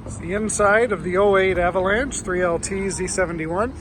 It's the inside of the '08 Avalanche 3LT Z71.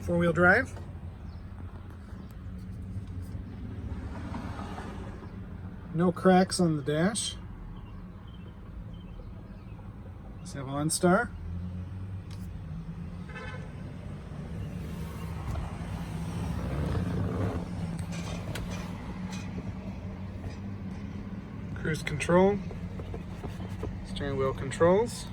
Four-wheel drive. No cracks on the dash. Let's have OnStar. Cruise control. Steering wheel controls.